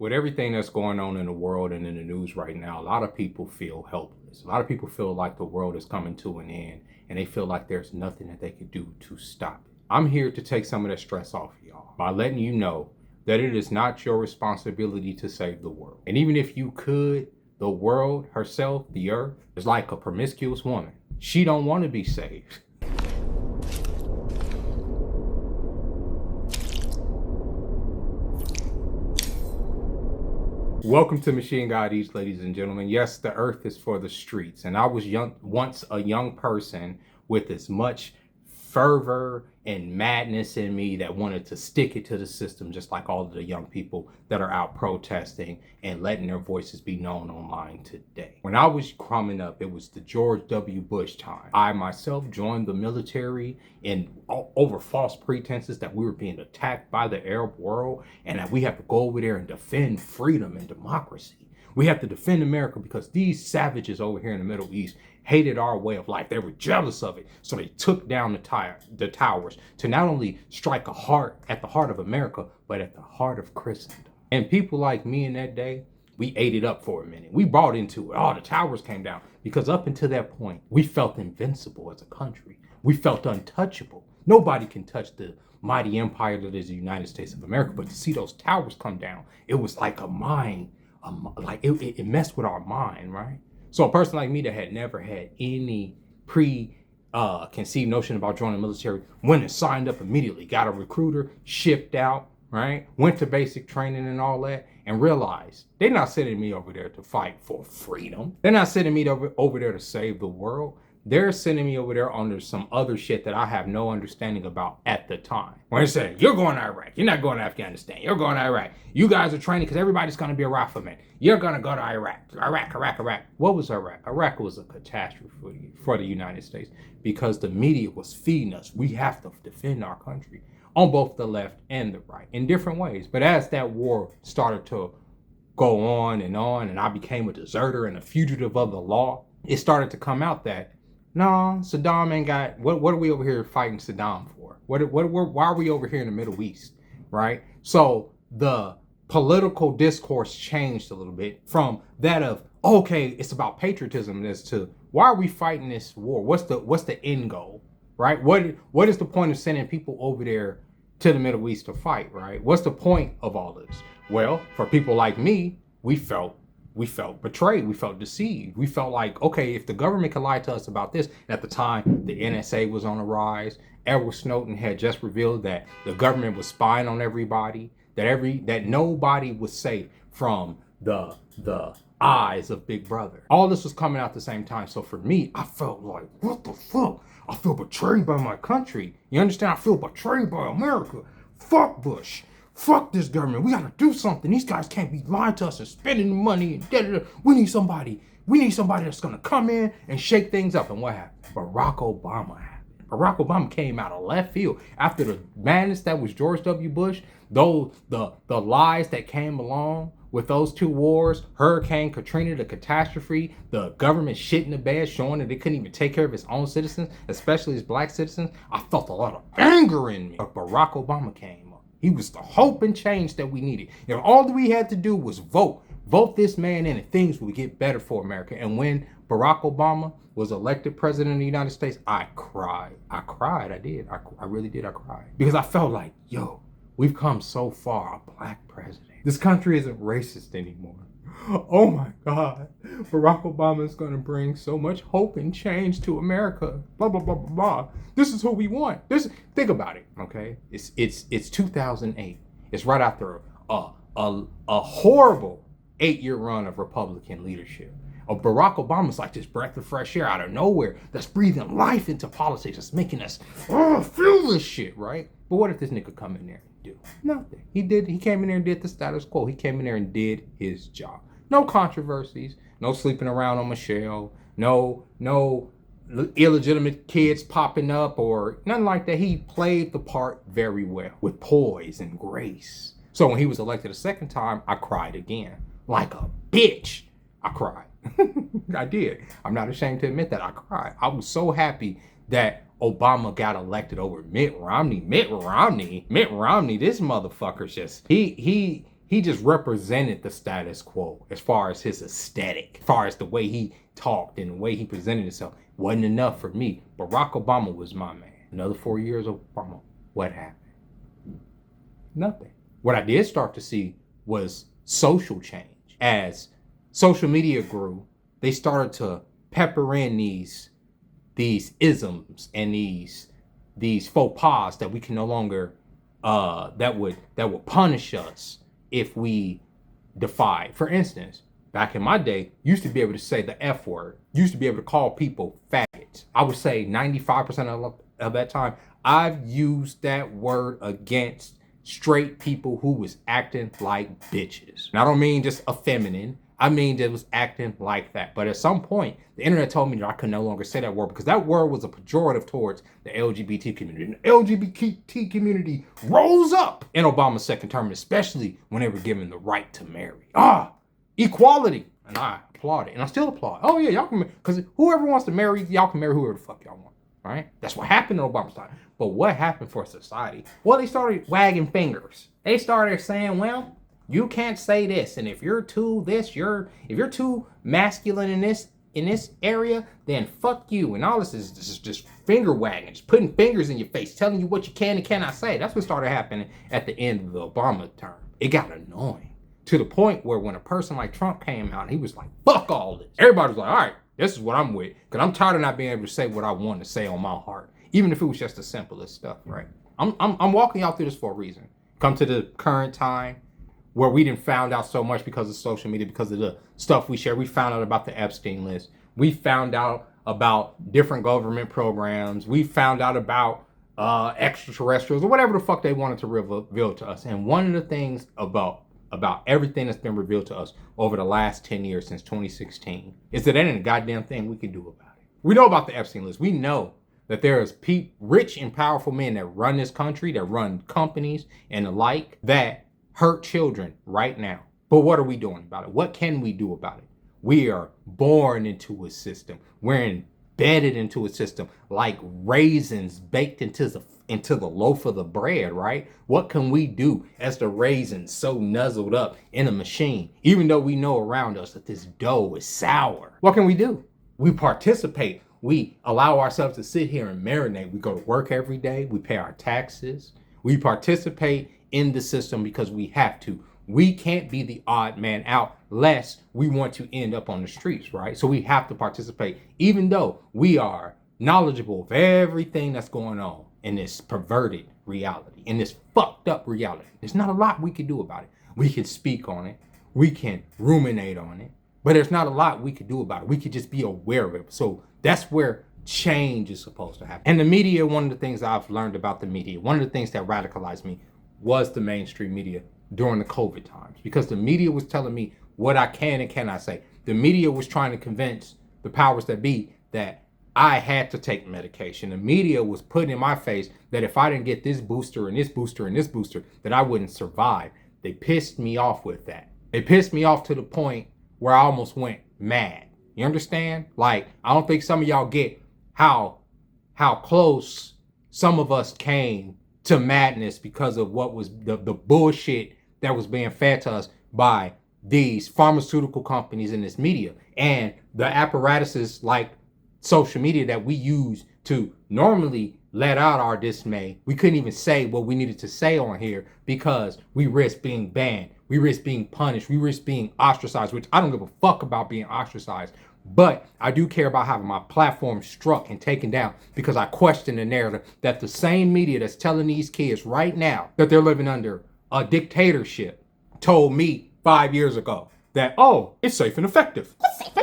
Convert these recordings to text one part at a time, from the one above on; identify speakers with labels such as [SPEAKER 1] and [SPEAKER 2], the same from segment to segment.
[SPEAKER 1] With everything that's going on in the world and in the news right now, a lot of people feel helpless. A lot of people feel like the world is coming to an end and they feel like there's nothing that they could do to stop it. I'm here to take some of that stress off of y'all by letting you know that it is not your responsibility to save the world. And even if you could, the world herself, the earth, is like a promiscuous woman. She don't want to be saved. Welcome to Machine God Eats, ladies and gentlemen. Yes, the earth is for the streets. And I was once a young person with as much fervor and madness in me that wanted to stick it to the system, just like all of the young people that are out protesting and letting their voices be known online today. When I was coming up, it was the George W. Bush time. I myself joined the military over false pretenses that we were being attacked by the Arab world and that we have to go over there and defend freedom and democracy. We have to defend America because these savages over here in the Middle East hated our way of life. They were jealous of it. So they took down the towers to not only strike at the heart of America, but at the heart of Christendom. And people like me in that day, we ate it up for a minute. We bought into it. Oh, the towers came down. Because up until that point, we felt invincible as a country. We felt untouchable. Nobody can touch the mighty empire that is the United States of America. But to see those towers come down, it was like a mind. It messed with our mind, right? So a person like me that had never had any conceived notion about joining the military went and signed up immediately, got a recruiter, shipped out, right? Went to basic training and all that, and realized they're not sending me over there to fight for freedom. They're not sending me over there to save the world. They're sending me over there under some other shit that I have no understanding about at the time. When they say, you're going to Iraq, you're not going to Afghanistan, you're going to Iraq. You guys are training because everybody's going to be a Rifleman. You're going to go to Iraq. Iraq. What was Iraq? Iraq was a catastrophe for the United States because the media was feeding us. We have to defend our country on both the left and the right in different ways. But as that war started to go on, and I became a deserter and a fugitive of the law, it started to come out that no, Saddam ain't got, what are we over here fighting Saddam for? Why are we over here in the Middle East, right? So the political discourse changed a little bit from that of, okay, it's about patriotism as to why are we fighting this war? What's the end goal, right? What is the point of sending people over there to the Middle East to fight, right? What's the point of all this? Well, for people like me, we felt betrayed. We felt deceived. We felt like, okay, if the government could lie to us about this, at the time, the NSA was on the rise. Edward Snowden had just revealed that the government was spying on everybody, that nobody was safe from the eyes of Big Brother. All this was coming out at the same time. So for me, I felt like, what the fuck? I feel betrayed by my country. You understand? I feel betrayed by America. Fuck Bush. Fuck this government. We gotta do something. These guys can't be lying to us and spending the money and da-da-da. We need somebody that's gonna come in and shake things up. And what happened? Barack Obama happened. Barack Obama came out of left field after the madness that was George W. Bush. Though the lies that came along with those two wars, Hurricane Katrina, the catastrophe, the government shit in the bed, showing that it couldn't even take care of its own citizens, especially its black citizens. I felt a lot of anger in me. But Barack Obama came. He was the hope and change that we needed. You know, all that we had to do was vote this man in, and things would get better for America. And when Barack Obama was elected president of the United States, I cried. I did. I really did. I cried because I felt like, yo, we've come so far. A black president. This country isn't racist anymore. Oh my God. Barack Obama is going to bring so much hope and change to America. Blah, blah, blah, blah, blah. This is who we want. Think about it, okay? It's 2008. It's right after a horrible 8-year run of Republican leadership. Barack Obama's like this breath of fresh air out of nowhere that's breathing life into politics. That's making us feel this shit, right? But what if this nigga come in there and do nothing? He came in there and did the status quo. He came in there and did his job. No controversies, no sleeping around on Michelle, no illegitimate kids popping up or nothing like that. He played the part very well with poise and grace. So when he was elected a second time, I cried again. Like a bitch. I cried. I did. I'm not ashamed to admit that I cried. I was so happy that Obama got elected over Mitt Romney. Mitt Romney, this motherfucker's just, he he just represented the status quo as far as his aesthetic, as far as the way he talked and the way he presented himself. Wasn't enough for me. Barack Obama was my man. Another 4 years of Obama. What happened? Nothing. What I did start to see was social change. As social media grew, they started to pepper in these isms and these faux pas that we can no longer that would punish us if we defy. For instance, back in my day, you used to be able to say the F word. You used to be able to call people faggots. I would say 95% of that time, I've used that word against straight people who was acting like bitches. And I don't mean just effeminate. I mean that was acting like that. But at some point, the internet told me that I could no longer say that word because that word was a pejorative towards the LGBT community. And the LGBT community rose up in Obama's second term, especially when they were given the right to marry. Equality. And I applaud it. And I still applaud. Oh yeah, y'all can, because whoever wants to marry, y'all can marry whoever the fuck y'all want. Right? That's what happened in Obama's time. But what happened for society? Well, they started wagging fingers. They started saying, well, you can't say this, and if you're too if you're too masculine in this area, then fuck you. And all this is just finger wagging, just putting fingers in your face, telling you what you can and cannot say. That's what started happening at the end of the Obama term. It got annoying to the point where when a person like Trump came out, he was like, "Fuck all this." Everybody was like, "All right, this is what I'm with," because I'm tired of not being able to say what I want to say on my heart, even if it was just the simplest stuff. Right? I'm walking y'all through this for a reason. Come to the current time, where we didn't found out so much because of social media, because of the stuff we share. We found out about the Epstein list. We found out about different government programs. We found out about extraterrestrials or whatever the fuck they wanted to reveal to us. And one of the things about everything that's been revealed to us over the last 10 years since 2016 is that there ain't a goddamn thing we can do about it. We know about the Epstein list. We know that there is rich and powerful men that run this country, that run companies and the like, that hurt children right now. But what are we doing about it? What can we do about it? We are born into a system. We're embedded into a system like raisins baked into the loaf of the bread, right? What can we do as the raisins so nuzzled up in a machine, even though we know around us that this dough is sour? What can we do? We participate. We allow ourselves to sit here and marinate. We go to work every day. We pay our taxes. We participate in the system because we have to. We can't be the odd man out lest we want to end up on the streets, right? So we have to participate, even though we are knowledgeable of everything that's going on in this perverted reality, in this fucked up reality. There's not a lot we can do about it. We can speak on it. We can ruminate on it, but there's not a lot we could do about it. We could just be aware of it. So that's where change is supposed to happen. And the media, one of the things I've learned about the media, one of the things that radicalized me was the mainstream media during the COVID times, because the media was telling me what I can and cannot say. The media was trying to convince the powers that be that I had to take medication. The media was putting in my face that if I didn't get this booster and this booster and this booster, that I wouldn't survive. They pissed me off with that. They pissed me off to the point where I almost went mad. You understand? Like, I don't think some of y'all get how close some of us came to madness because of what was the bullshit that was being fed to us by these pharmaceutical companies and this media and the apparatuses like social media that we use to normally let out our dismay. We couldn't even say what we needed to say on here because we risk being banned. We risk being punished. We risk being ostracized, which I don't give a fuck about being ostracized. But I do care about having my platform struck and taken down because I question the narrative that the same media that's telling these kids right now that they're living under a dictatorship told me 5 years ago that, oh, it's safe and effective. It's safe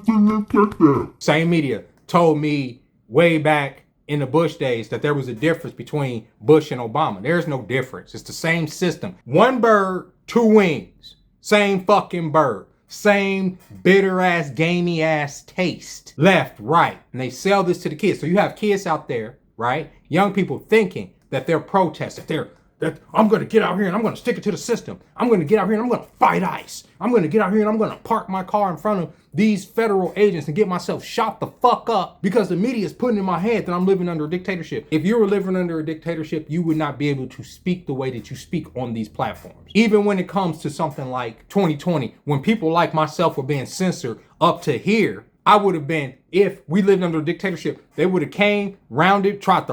[SPEAKER 1] and effective. Same media told me way back in the Bush days that there was a difference between Bush and Obama. There's no difference. It's the same system. One bird, two wings. Same fucking bird. Same bitter ass, gamey ass taste. Left, right. And they sell this to the kids. So you have kids out there, right? Young people thinking that they're protesting, that I'm going to get out here and I'm going to stick it to the system. I'm going to get out here and I'm going to fight ICE. I'm going to get out here and I'm going to park my car in front of these federal agents and get myself shot the fuck up because the media is putting in my head that I'm living under a dictatorship. If you were living under a dictatorship, you would not be able to speak the way that you speak on these platforms. Even when it comes to something like 2020, when people like myself were being censored up to here, I would have been, if we lived under a dictatorship, they would have came, rounded, tried,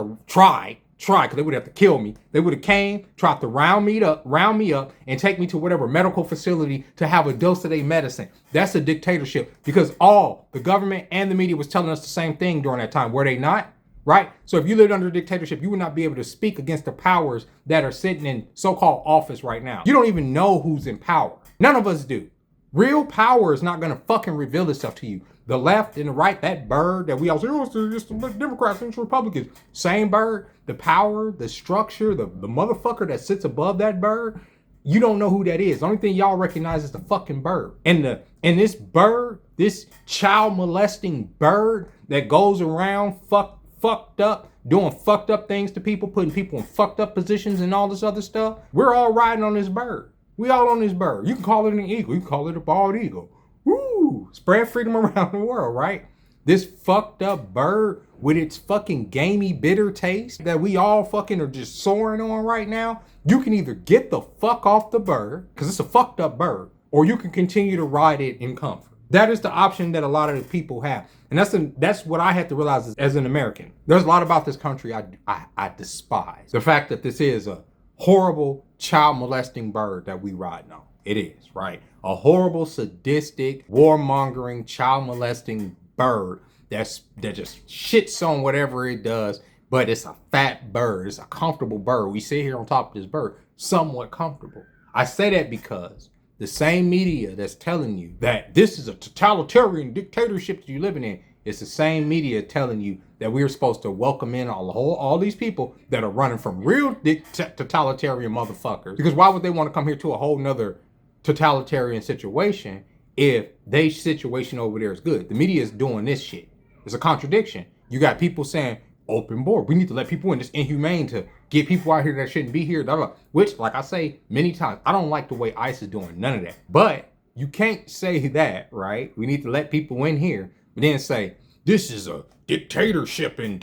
[SPEAKER 1] because they would have to kill me. They would have came, tried to round me up, and take me to whatever medical facility to have a dose of their medicine. That's a dictatorship, because all the government and the media was telling us the same thing during that time, were they not? Right? So if you lived under a dictatorship, you would not be able to speak against the powers that are sitting in so-called office right now. You don't even know who's in power. None of us do. Real power is not going to fucking reveal itself to you. The left and the right, that bird that we all say, oh, it's the Democrats and it's Republicans. Same bird, the power, the structure, the motherfucker that sits above that bird, you don't know who that is. The only thing y'all recognize is the fucking bird. And this bird, this child molesting bird that goes around fucked up, doing fucked up things to people, putting people in fucked up positions and all this other stuff. We're all riding on this bird. We all on this bird. You can call it an eagle. You can call it a bald eagle. Woo! Spread freedom around the world, right? This fucked up bird with its fucking gamey, bitter taste that we all fucking are just soaring on right now. You can either get the fuck off the bird, because it's a fucked up bird, or you can continue to ride it in comfort. That is the option that a lot of the people have. And that's what I had to realize as an American. There's a lot about this country I despise. The fact that this is a horrible child molesting bird that we ride on. It is, right? A horrible, sadistic, warmongering, child molesting bird that just shits on whatever it does, but it's a fat bird. It's a comfortable bird. We sit here on top of this bird, somewhat comfortable. I say that because the same media that's telling you that this is a totalitarian dictatorship that you're living in, it's the same media telling you that we're supposed to welcome in all these people that are running from real totalitarian motherfuckers. Because why would they want to come here to a whole nother totalitarian situation if their situation over there is good? The media is doing this shit. It's a contradiction. You got people saying, open board. We need to let people in. It's inhumane to get people out here that shouldn't be here. Blah, blah. Which, like I say many times, I don't like the way ICE is doing none of that. But you can't say that, right? We need to let people in here, but then say, this is a dictatorship and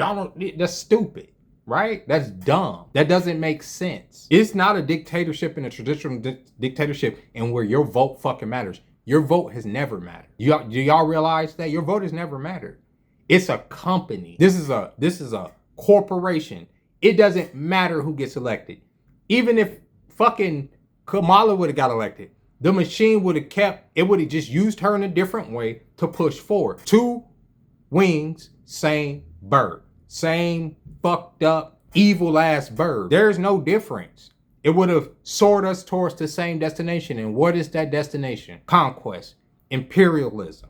[SPEAKER 1] that's stupid, right? That's dumb. That doesn't make sense. It's not a dictatorship and a traditional dictatorship and where your vote fucking matters. Your vote has never mattered. Do y'all realize that? Your vote has never mattered. It's a company. This is a corporation. It doesn't matter who gets elected. Even if fucking Kamala would have got elected, the machine would have just used her in a different way to push forward. Two wings, same bird. Same fucked up, evil ass bird. There's no difference. It would have soared us towards the same destination. And what is that destination? Conquest, imperialism.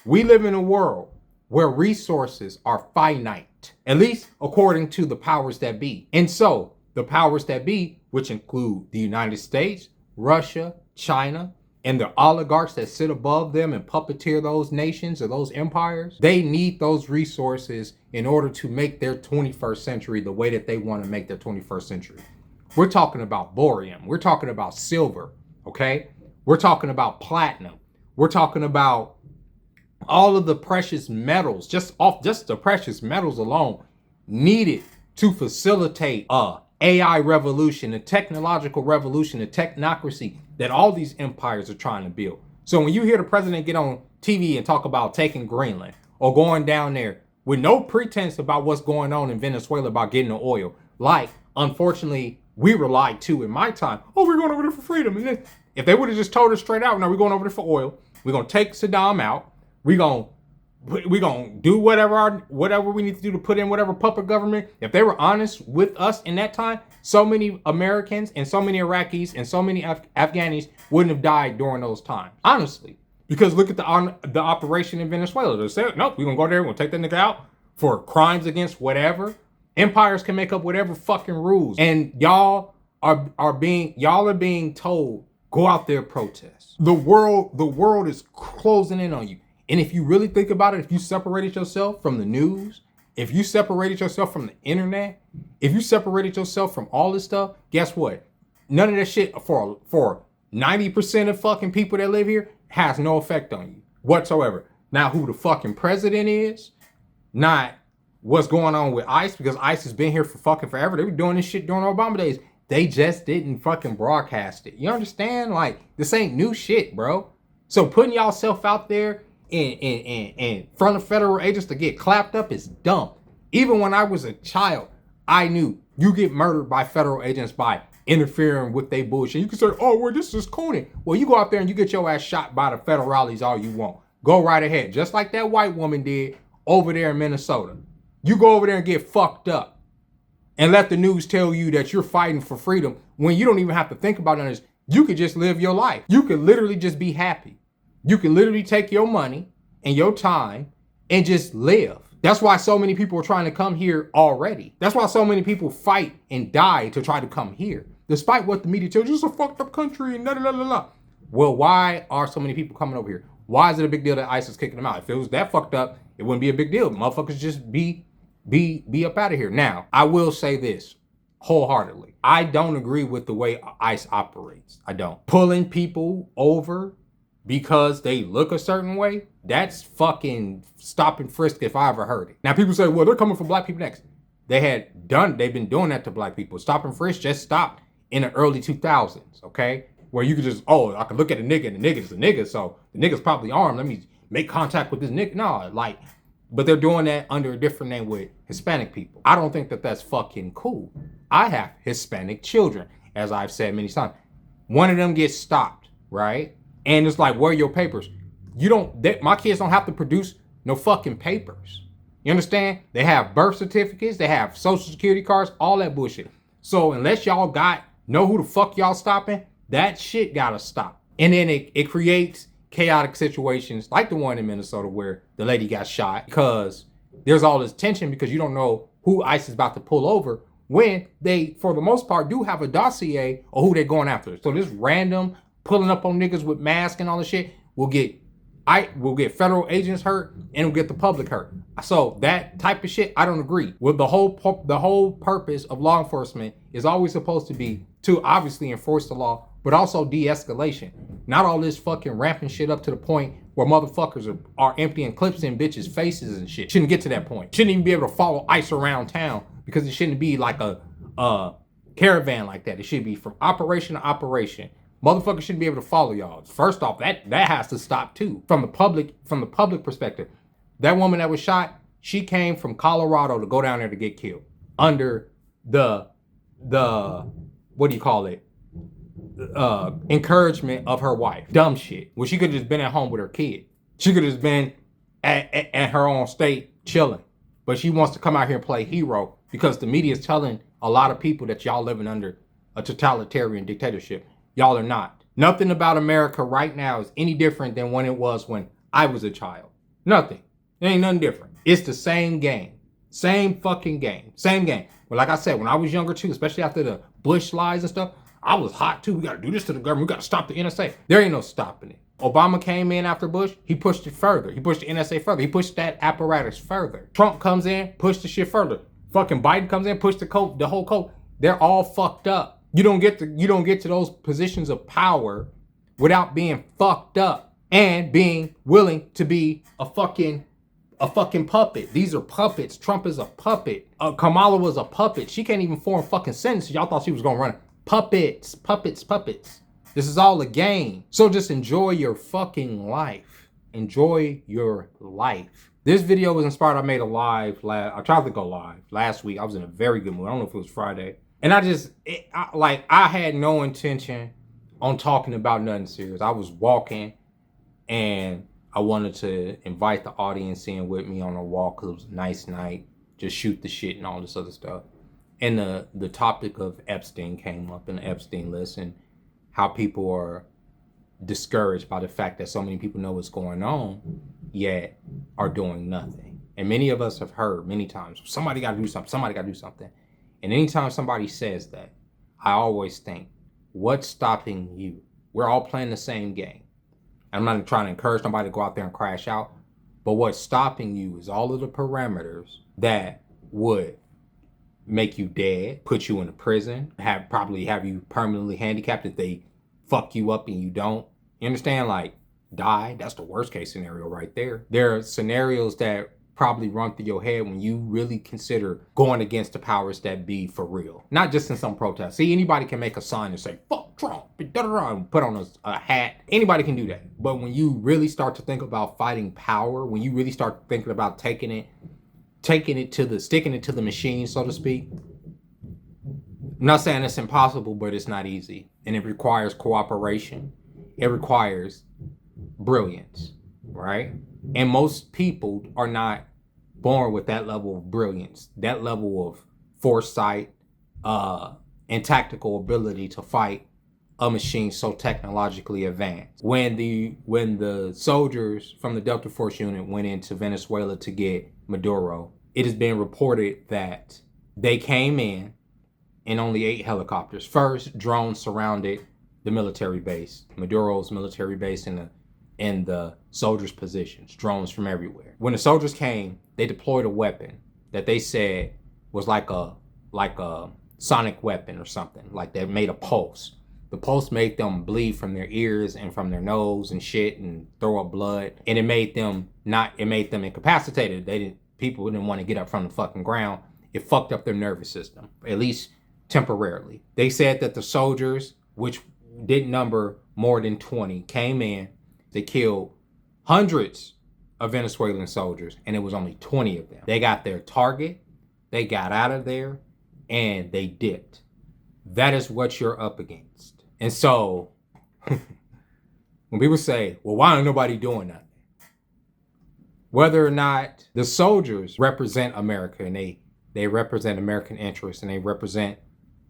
[SPEAKER 1] We live in a world where resources are finite, at least according to the powers that be. And so the powers that be, which include the United States, Russia, China, and the oligarchs that sit above them and puppeteer those nations or those empires, they need those resources in order to make their 21st century the way that they want to make their 21st century. We're talking about borium. We're talking about silver, okay? We're talking about platinum. We're talking about all of the precious metals, just the precious metals alone needed to facilitate a AI revolution, a technological revolution, a technocracy that all these empires are trying to build. So when you hear the president get on TV and talk about taking Greenland or going down there with no pretense about what's going on in Venezuela about getting the oil, like, unfortunately, we were lied to in my time. Oh, we're going over there for freedom. And then, if they would have just told us straight out, no, we're going over there for oil. We're going to take Saddam out. We're going to do whatever we need to do to put in whatever puppet government. If they were honest with us in that time, so many Americans and so many Iraqis and so many Afghanis wouldn't have died during those times. Honestly. Because look at the operation in Venezuela. They said, nope, we're going to go there. We're going to take that nigga out for crimes against whatever. Empires can make up whatever fucking rules. And y'all are being told, go out there, protest. The world is closing in on you. And if you really think about it, if you separated yourself from the news if you separated yourself from the internet, if you separated yourself from all this stuff, guess what? None of that shit for 90% of fucking people that live here has no effect on you whatsoever. Now, who the fucking president is, not what's going on with ICE, because ICE has been here for fucking forever. They were doing this shit during Obama days. They just didn't fucking broadcast it. You understand? Like, this ain't new shit, bro. So putting y'all self out there in front of federal agents to get clapped up is dumb. Even when I was a child, I knew you get murdered by federal agents by interfering with their bullshit. You can say, oh, well, this is corny. Well, you go out there and you get your ass shot by the federales all you want. Go right ahead. Just like that white woman did over there in Minnesota. You go over there and get fucked up and let the news tell you that you're fighting for freedom when you don't even have to think about it. You could just live your life. You could literally just be happy. You can literally take your money and your time and just live. That's why so many people are trying to come here already. That's why so many people fight and die to try to come here. Despite what the media tells you, it's a fucked up country and la. Well, why are so many people coming over here? Why is it a big deal that ICE is kicking them out? If it was that fucked up, it wouldn't be a big deal. Motherfuckers just be up out of here. Now, I will say this wholeheartedly. I don't agree with the way ICE operates. I don't. Pulling people over because they look a certain way, that's fucking stop and frisk if I ever heard it. Now, people say, well, they're coming for black people next. They've been doing that to black people. Stop and frisk just stopped in the early 2000s, okay? Where you could just, oh, I can look at a nigga and the nigga's a nigga, so the nigga's probably armed. Let me make contact with this nigga. No, like, but they're doing that under a different name with Hispanic people. I don't think that that's fucking cool. I have Hispanic children, as I've said many times. One of them gets stopped, right? And it's like, where are your papers? My kids don't have to produce no fucking papers. You understand? They have birth certificates, they have social security cards, all that bullshit. So unless y'all know who the fuck y'all stopping, that shit gotta stop. And then it creates chaotic situations like the one in Minnesota where the lady got shot because there's all this tension because you don't know who ICE is about to pull over when they, for the most part, do have a dossier of who they're going after. So this random pulling up on niggas with masks and all this shit will get federal agents hurt and will get the public hurt. So that type of shit, I don't agree. With the whole purpose of law enforcement is always supposed to be to obviously enforce the law, but also de-escalation. Not all this fucking ramping shit up to the point where motherfuckers are emptying clips in bitches' faces and shit. Shouldn't get to that point. Shouldn't even be able to follow ICE around town because it shouldn't be like a caravan like that. It should be from operation to operation. Motherfuckers shouldn't be able to follow y'all. First off, that has to stop too. From the public perspective. That woman that was shot, she came from Colorado to go down there to get killed. Under the what do you call it? Encouragement of her wife. Dumb shit. Well, she could have just been at home with her kid. She could have just been at her own state chilling. But she wants to come out here and play hero because the media is telling a lot of people that y'all living under a totalitarian dictatorship. Y'all are not. Nothing about America right now is any different than when it was when I was a child. Nothing. It ain't nothing different. It's the same game. Same fucking game. Same game. But like I said, when I was younger too, especially after the Bush lies and stuff, I was hot too. We got to do this to the government. We got to stop the NSA. There ain't no stopping it. Obama came in after Bush. He pushed it further. He pushed the NSA further. He pushed that apparatus further. Trump comes in, pushed the shit further. Fucking Biden comes in, pushed the whole code. They're all fucked up. You don't get to those positions of power without being fucked up and being willing to be a fucking puppet. These are puppets. Trump is a puppet. Kamala was a puppet. She can't even form fucking sentences. Y'all thought she was gonna run it. Puppets. This is all a game. So just enjoy your fucking life. Enjoy your life. This video was inspired. I made a live. I tried to go live last week. I was in a very good mood. I don't know if it was Friday. And I had no intention on talking about nothing serious. I was walking and I wanted to invite the audience in with me on a walk because it was a nice night. Just shoot the shit and all this other stuff. And the topic of Epstein came up in the Epstein list and how people are discouraged by the fact that so many people know what's going on, yet are doing nothing. And many of us have heard many times, somebody got to do something. And anytime somebody says that, I always think, what's stopping you? We're all playing the same game. I'm not trying to encourage somebody to go out there and crash out, but what's stopping you is all of the parameters that would make you dead, put you in a prison, probably have you permanently handicapped if they fuck you up and you don't. You understand? Like, die. That's the worst case scenario right there. There are scenarios that probably run through your head when you really consider going against the powers that be for real. Not just in some protest. See, anybody can make a sign and say, fuck Trump, and put on a hat. Anybody can do that. But when you really start to think about fighting power, when you really start thinking about sticking it to the machine, so to speak. I'm not saying it's impossible, but it's not easy. And it requires cooperation. It requires brilliance, right? And most people are not born with that level of brilliance, that level of foresight, and tactical ability to fight a machine so technologically advanced. When the soldiers from the Delta Force unit went into Venezuela to get Maduro, it has been reported that they came in only 8 helicopters. First, drones surrounded the military base, Maduro's military base, and the soldiers' positions, drones from everywhere. When the soldiers came, they deployed a weapon that they said was like a sonic weapon or something, like that made a pulse. The pulse made them bleed from their ears and from their nose and shit and throw up blood. And it made them incapacitated. People didn't want to get up from the fucking ground. It fucked up their nervous system, at least temporarily. They said that the soldiers, which didn't number more than 20, came in. They killed hundreds of Venezuelan soldiers, and it was only 20 of them. They got their target, they got out of there, and they dipped. That is what you're up against. And so, when people say, well, why ain't nobody doing nothing? Whether or not the soldiers represent America, and they represent American interests, and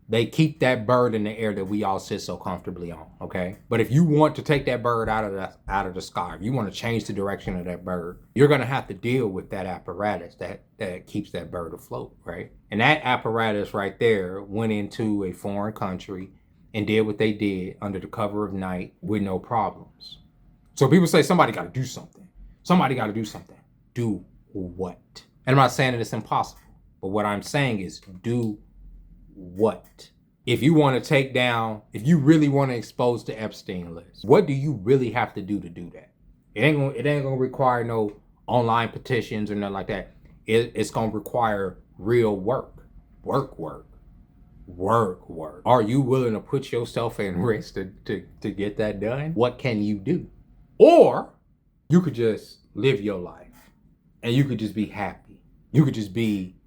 [SPEAKER 1] they keep that bird in the air that we all sit so comfortably on, okay? But if you want to take that bird out of the sky, if you want to change the direction of that bird, you're gonna have to deal with that apparatus that keeps that bird afloat, right? And that apparatus right there went into a foreign country and did what they did under the cover of night with no problems. So people say somebody gotta do something. Somebody gotta do something. Do what? And I'm not saying that it's impossible, but what I'm saying is do what? If you really want to expose the Epstein list, what do you really have to do that? It ain't gonna require no online petitions or nothing like that. It's gonna require real work. Are you willing to put yourself at risk to get that done? What can you do? Or you could just live your life and you could just be happy. You could just be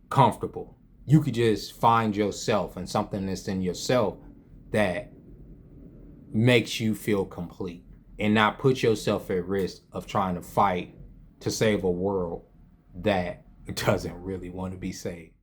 [SPEAKER 1] comfortable. You could just find yourself and something that's in yourself that makes you feel complete and not put yourself at risk of trying to fight to save a world that doesn't really want to be saved.